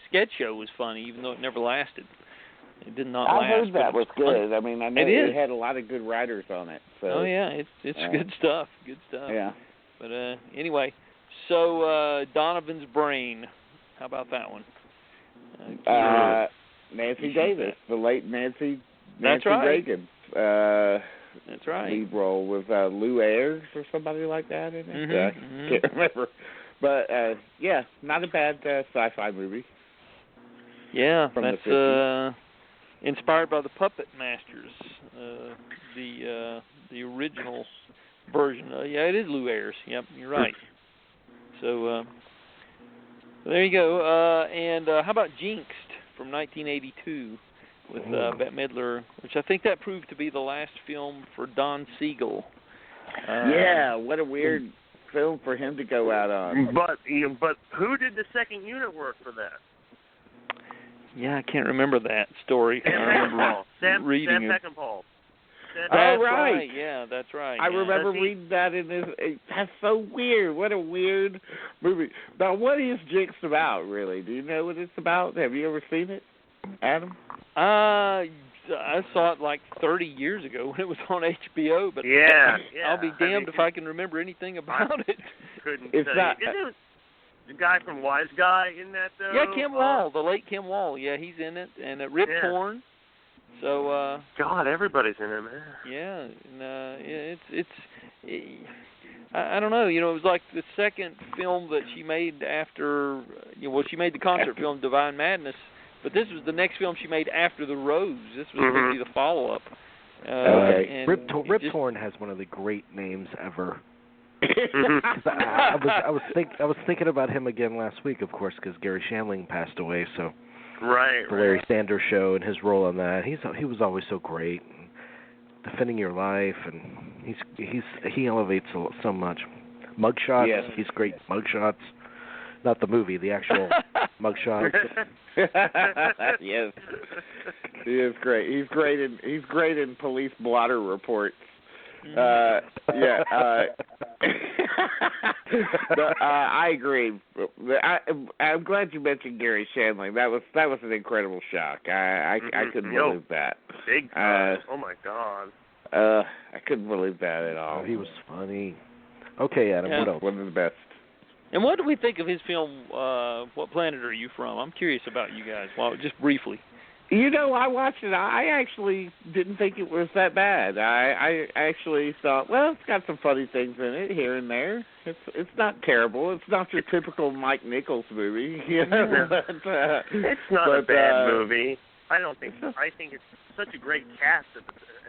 sketch show was funny, even though it never lasted. It did not last. I heard that was good. Funny. I mean, I know it had a lot of good writers on it. So. Oh yeah, it's good stuff. Good stuff. Yeah. But anyway, so Donovan's Brain. How about that one? Nancy Davis, the late Nancy That's right. Reagan. That's right. Lead role with Lou Ayres or somebody like that in it. Can't remember. But not a bad sci-fi movie. Yeah, from that's inspired by the Puppet Masters, the original version. It is Lou Ayres. Yep, you're right. So there you go. And how about Jinxed from 1982 with Bette Midler, which I think that proved to be the last film for Don Siegel. What a weird film for him to go out on. But who did the second unit work for that? Yeah, I can't remember that story. Sam reading it. Peckinpah. That's right. Yeah, that's right. I remember reading that in this. That's so weird. What a weird movie. Now, what is Jinxed about, really? Do you know what it's about? Have you ever seen it, Adam? I saw it like 30 years ago when it was on HBO, but I'll be damned if I can remember anything about it. Couldn't it's say. Not, Isn't it the guy from Wise Guy in that, though? Yeah, Kim Wall, the late Kim Wall. Yeah, he's in it. And Rip Torn. So God, everybody's in it, man. Yeah, and I don't know. It was like the second film that she made after. She made the concert film Divine Madness, but this was the next film she made after The Rose. This was going to be the follow-up. Okay. Rip Torn has one of the great names ever. I was thinking about him again last week, of course, because Gary Shandling passed away. So. Right. The Larry Sanders Show and his role on that. He was always so great, defending your life, and he elevates so much. Mugshots. Yes. He's great. Mugshots. Not the movie, the actual Mugshots. Yes. He is great. He's great in police blotter reports. I agree. I'm glad you mentioned Gary Shandling. That was an incredible shock. I couldn't believe that. Big time. Oh my God. I couldn't believe that at all. He was funny. Okay, Adam. What else? One of the best. And what do we think of his film? What Planet Are You From? I'm curious about you guys. Well, just briefly. I watched it. I actually didn't think it was that bad. I actually thought, well, it's got some funny things in it here and there. It's not terrible. It's not your typical Mike Nichols movie. But, it's not a bad movie. I don't think so. I think it's such a great cast,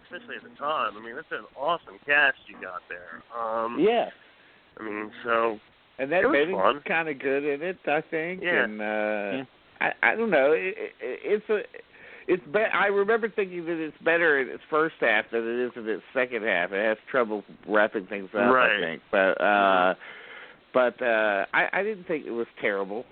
especially at the time. I mean, that's an awesome cast you got there. Yeah. I mean, so and that Benning's kind of good in it, I think. Yeah. And I don't know. I remember thinking that it's better in its first half than it is in its second half. It has trouble wrapping things up, right. I think. But I didn't think it was terrible.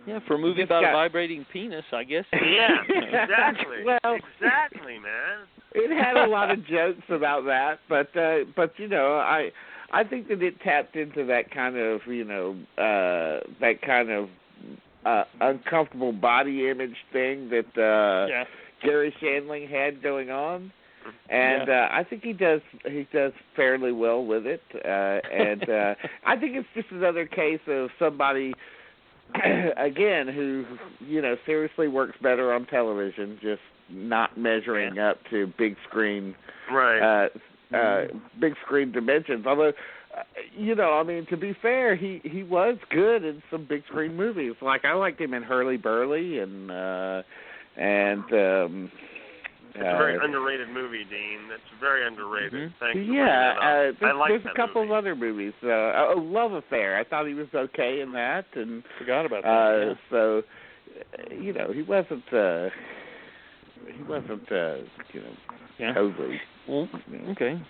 Yeah, for a movie about a vibrating penis, I guess. Yeah, exactly. Well, exactly, man. It had a lot of jokes about that, but I think that it tapped into that kind of uncomfortable body image thing that Gary Shandling had going on. And I think he does fairly well with it. And I think it's just another case of somebody, again, who, seriously works better on television, just not measuring up to big screen big screen dimensions. Although, to be fair, he was good in some big screen movies. Like, I liked him in Hurly Burly and it's a very underrated movie, Dean. It's very underrated. Mm-hmm. Thanks for bringing it up. There's a couple of other movies. Love Affair. I thought he was okay in that, and forgot about that. So, he wasn't. Totally. Well, okay.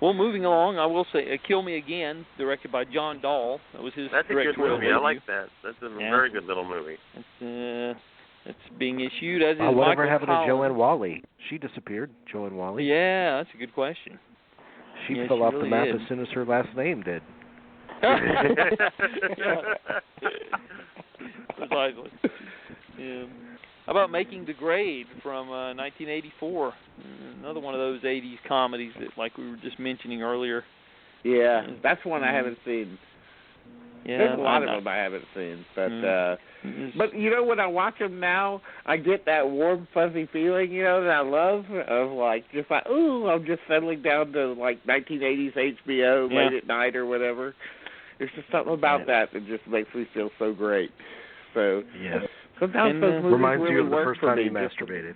Well, moving along, I will say, Kill Me Again, directed by John Dahl. That was his directorial good movie. debut. I like that. That's a very good little movie. It's being issued as is whatever Michael happened Collins. to Joanne Whalley? She disappeared, Joanne Whalley. Yeah, that's a good question. She fell off really the map did. as soon as her last name did. Precisely. Yeah. How about Making the Grade from 1984? Another one of those 80s comedies that, like we were just mentioning earlier. Yeah, that's one I haven't seen. Yeah, there's a lot of them I haven't seen, but when I watch them now, I get that warm, fuzzy feeling, that I love of I'm just settling down to like 1980s HBO late at night or whatever. There's just something about that just makes me feel so great. So sometimes those movies reminds really you of the work first for time me. you masturbated.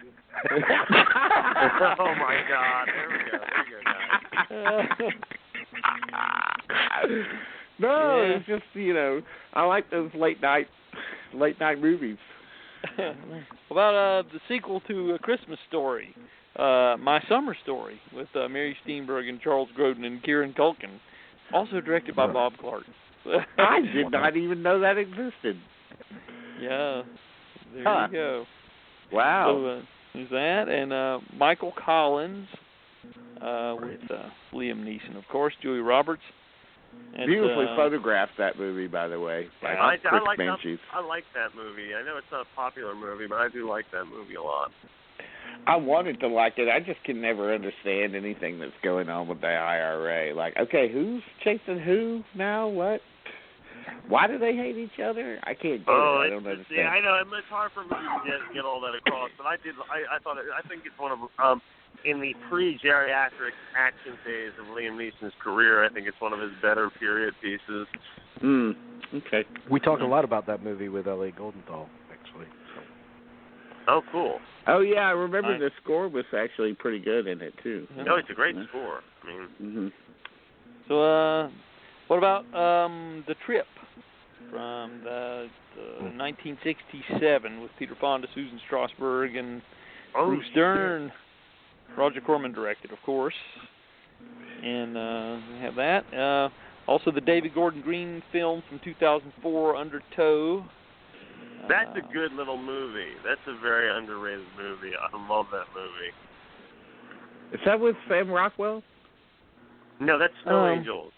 Oh my God! There we go. No, it's just I like those late night movies. What about the sequel to A Christmas Story, My Summer Story, with Mary Steenburgen and Charles Grodin and Kieran Culkin, also directed by Bob Clark. I did not even know that existed. Yeah, there you go. Wow. So, there's that, and Michael Collins with Liam Neeson, of course, Julie Roberts. And, beautifully photographed, that movie, by the way. I like that movie. I know it's not a popular movie, but I do like that movie a lot. I wanted to like it. I just can never understand anything that's going on with the IRA. Like, okay, who's chasing who now? What? Why do they hate each other? I can't get it. I don't understand. Yeah, I know. It's hard for me to get all that across, but I think it's one of in the pre-geriatric action phase of Liam Neeson's career, I think it's one of his better period pieces. Okay. We talk a lot about that movie with L.A. Goldenthal, actually. Oh, cool. Oh, yeah, I remember the score was actually pretty good in it, too. No, it's a great score. I mean, So, what about The Trip from 1967 with Peter Fonda, Susan Strasberg, and Bruce Dern? Roger Corman directed, of course. And we have that. Also, the David Gordon Green film from 2004, Under Tow. That's a good little movie. That's a very underrated movie. I love that movie. Is that with Sam Rockwell? No, that's Snow Angels.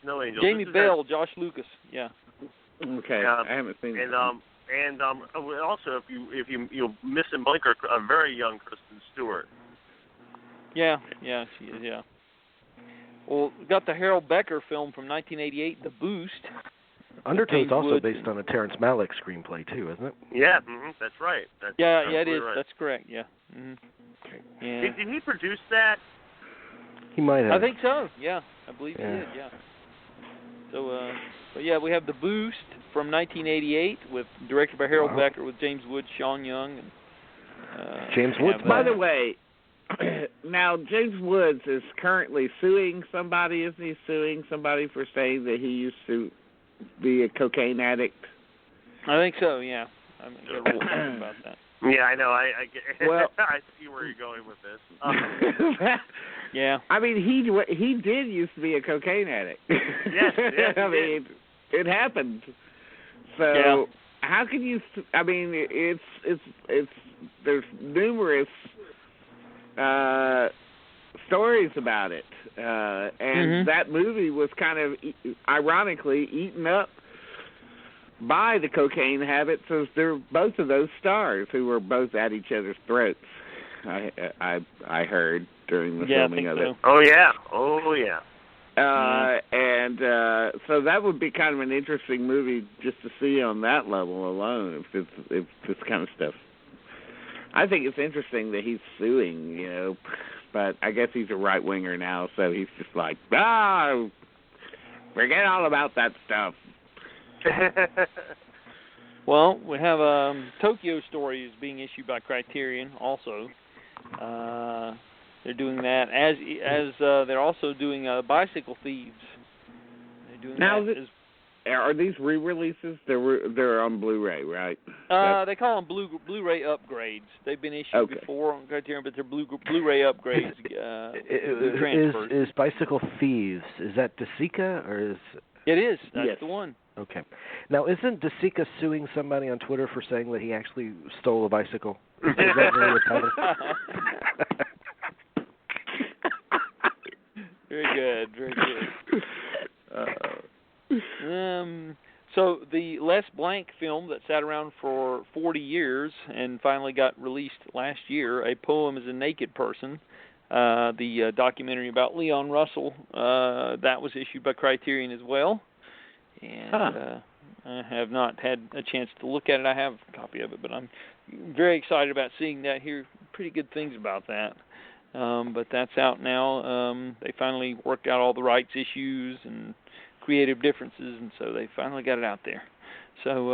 Snow Angels. Jamie Bell, Josh Lucas. Yeah. Okay, I haven't seen it. And also, if you miss and blink, a very young Kristen Stewart. Yeah, she is. Yeah. Well, we got the Harold Becker film from 1988, The Boost. Undertow is also based on a Terrence Malick screenplay too, isn't it? Yeah, that's right. Yeah, it is. Right. That's correct. Yeah. Mm-hmm. Yeah. Did he produce that? He might have. I think so. Yeah, I believe he did. Yeah. So, but yeah, we have The Boost from 1988, directed by Harold Becker, with James Woods, Sean Young, and James Woods. By the way, now James Woods is currently suing somebody. Isn't he suing somebody for saying that he used to be a cocaine addict? I think so. Yeah, I'm gonna talk about that. Yeah, I know. I well, I see where you're going with this. Yeah. I mean, he did used to be a cocaine addict. Yes, I mean, it happened. So how can you? I mean, it's there's numerous stories about it, and that movie was kind of ironically eaten up by the cocaine habits of both of those stars who were both at each other's throats. I heard. during the filming of it. Oh yeah. And so that would be kind of an interesting movie just to see on that level alone, if this kind of stuff. I think it's interesting that he's suing, you know, but I guess he's a right-winger now, so he's just like, forget all about that stuff. Well, we have Tokyo Story is being issued by Criterion also. They're doing that as they're also doing Bicycle Thieves. They're doing now, that are these re-releases? They're on Blu-ray, right? They call them Blu-ray upgrades. They've been issued before on Criterion, but they're Blu-ray upgrades. Is Bicycle Thieves, is that Desika or is? It is. That's the one. Okay. Now, isn't Desika suing somebody on Twitter for saying that he actually stole a bicycle? Is that really the title? Very good. So the Les Blanc film that sat around for 40 years and finally got released last year, A Poem is a Naked Person, the documentary about Leon Russell, that was issued by Criterion as well. And I have not had a chance to look at it. I have a copy of it, but I'm very excited about seeing that. Hear pretty good things about that. But that's out now. They finally worked out all the rights issues and creative differences, and so they finally got it out there. So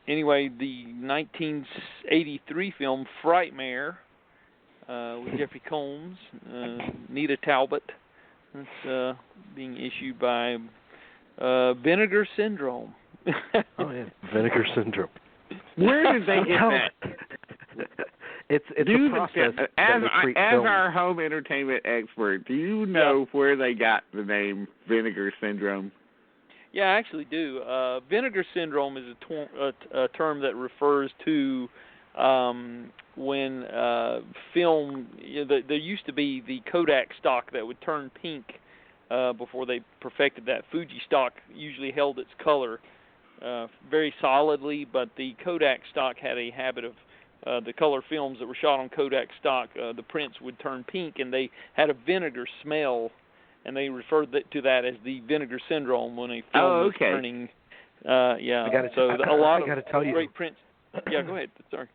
anyway, the 1983 film Frightmare with Jeffrey Combs, Nita Talbot, that's being issued by Vinegar Syndrome. Oh yeah, Vinegar Syndrome. Where did they get that? It's a process. As our home entertainment expert, do you know where they got the name Vinegar Syndrome? Yeah, I actually do. Vinegar Syndrome is a term that refers to when film. There used to be the Kodak stock that would turn pink before they perfected that. Fuji stock usually held its color very solidly, but the Kodak stock had a habit of the color films that were shot on Kodak stock, the prints would turn pink, and they had a vinegar smell, and they referred to that as the Vinegar Syndrome when a film was turning. A lot of great prints. Yeah, go ahead. Sorry.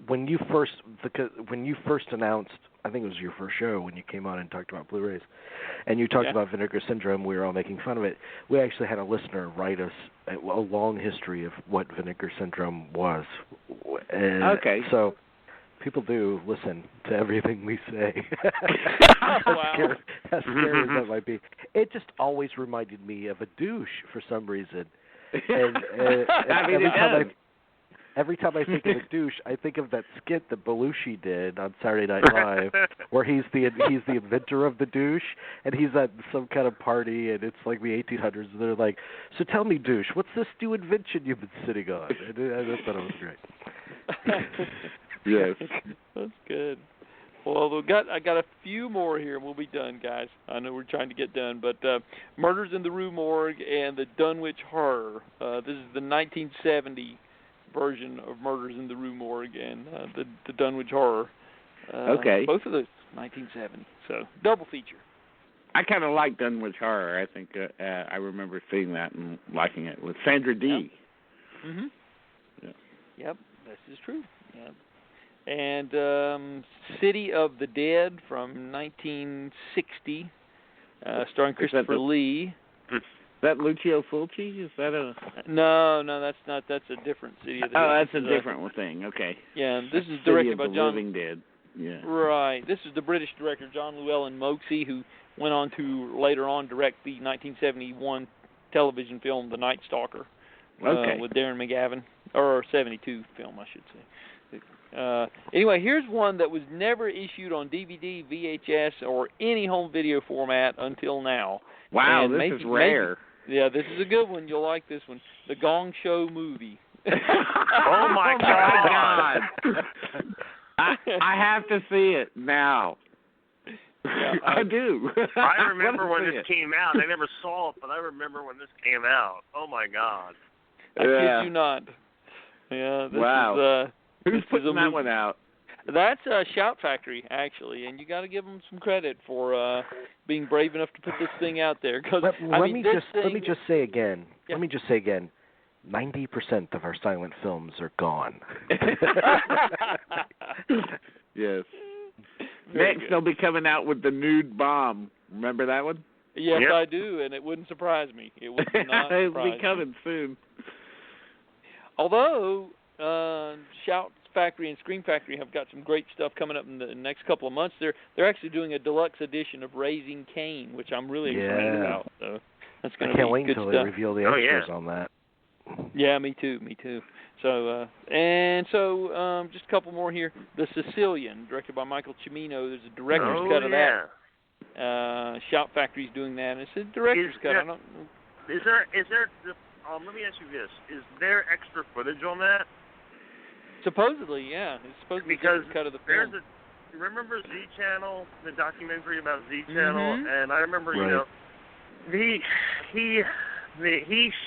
When you first announced, I think it was your first show when you came on and talked about Blu-rays, and you talked about Vinegar Syndrome, we were all making fun of it. We actually had a listener write us a long history of what Vinegar Syndrome was. And so people do listen to everything we say. As scary as that might be. It just always reminded me of a douche for some reason. And every time I think of a douche, I think of that skit that Belushi did on Saturday Night Live, where he's the inventor of the douche, and he's at some kind of party, and it's like the 1800s, and they're like, "So tell me, douche, what's this new invention you've been sitting on?" And I thought it was great. Yes, that's good. Well, I got a few more here, and we'll be done, guys. I know we're trying to get done, but Murders in the Rue Morgue and the Dunwich Horror. This is the 1970 version of Murders in the Rue Morgue and the Dunwich Horror. Both of those 1970. So double feature. I kind of like Dunwich Horror. I think I remember seeing that and liking it with Sandra Dee. Yep. Mm-hmm. Yeah. Yep, this is true. Yep. And City of the Dead from 1960, starring Christopher Lee. Is that Lucio Fulci? Is that a... No, that's not. That's a different City of the Dead. Oh, that's a different thing. Okay. Yeah, this is directed by John... Living Dead. Yeah. Right. This is the British director John Llewellyn Moxey, who went on to later on direct the 1971 television film The Night Stalker with Darren McGavin, or 72 film, I should say. Anyway, here's one that was never issued on DVD, VHS, or any home video format until now. Wow, and this is rare. Yeah, this is a good one. You'll like this one. The Gong Show Movie. Oh, my God. I have to see it now. Yeah, I do. I remember when this came out. I never saw it, but I remember when this came out. Oh, my God. I kid you not. Yeah, this is... Who's putting that one out? That's Shout Factory, actually, and you got to give them some credit for being brave enough to put this thing out there. Because let me just say again. 90% of our silent films are gone. Yes. Next, they'll be coming out with the nude bomb. Remember that one? Yes, yep. I do, and it wouldn't surprise me. It would not surprise It'll be coming soon. Although Shout Factory and Scream Factory have got some great stuff coming up in the next couple of months. They're actually doing a deluxe edition of Raising Cain, which I'm really excited about. So that's going to be good stuff. I can't wait until they reveal the extras on that. Yeah, me too. So just a couple more here. The Sicilian, directed by Michael Cimino. There's a director's cut of that. Shout Factory's doing that. And it's a director's cut. I don't know. Is there? Let me ask you this: is there extra footage on that? Supposedly, yeah. It's supposedly because a cut of the film. Remember Z Channel, the documentary about Z Channel, and I remember he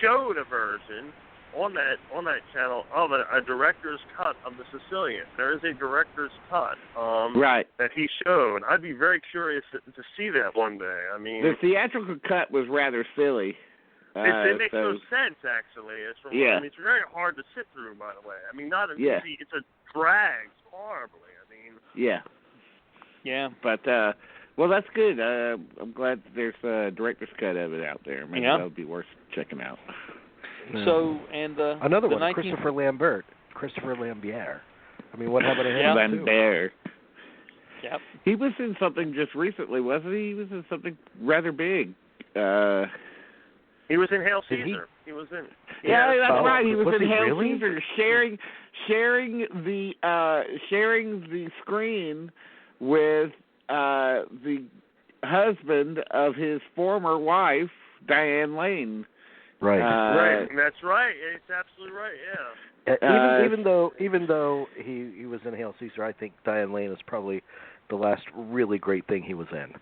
showed a version on that channel of a director's cut of The Sicilian. There is a director's cut that he showed. I'd be very curious to see that one day. I mean, the theatrical cut was rather silly. It makes no sense, actually. I mean, it's very hard to sit through, by the way. I mean, not an easy. It's a drags horribly. I mean. Yeah. But well, that's good. I'm glad that there's a director's cut of it out there. Maybe that would be worth checking out. So another one, Christopher Lambert. I mean, what happened to him? Lambert. Yep. He was in something just recently, wasn't he? He was in something rather big. He was in Hail Caesar. He was in. Yeah, that's right. He was in Hail really? Caesar, sharing the screen with the husband of his former wife, Diane Lane. Right. Right. That's right. It's absolutely right. Yeah. Even though he was in Hail Caesar, I think Diane Lane is probably the last really great thing he was in.